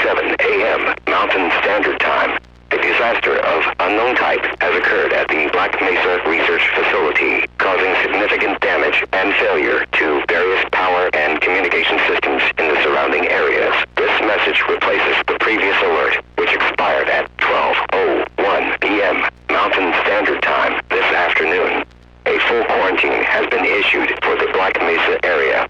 8:07 a.m. Mountain Standard Time. A disaster of unknown type has occurred at the Black Mesa Research Facility, causing significant damage and failure to various power and communication systems in the surrounding areas. This message replaces the previous alert, which expired at 12:01 p.m. Mountain Standard Time this afternoon. A full quarantine has been issued for the Black Mesa area.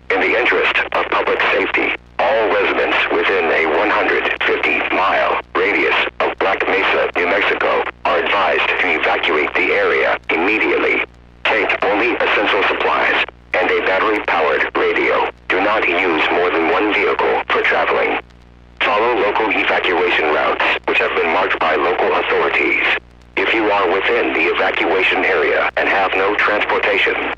In the interest of public safety, all residents within a 150-mile radius of Black Mesa, New Mexico, are advised to evacuate the area immediately. Take only essential supplies and a battery-powered radio. Do not use more than one vehicle for traveling. Follow local evacuation routes, which have been marked by local authorities. If you are within the evacuation area and have no transportation,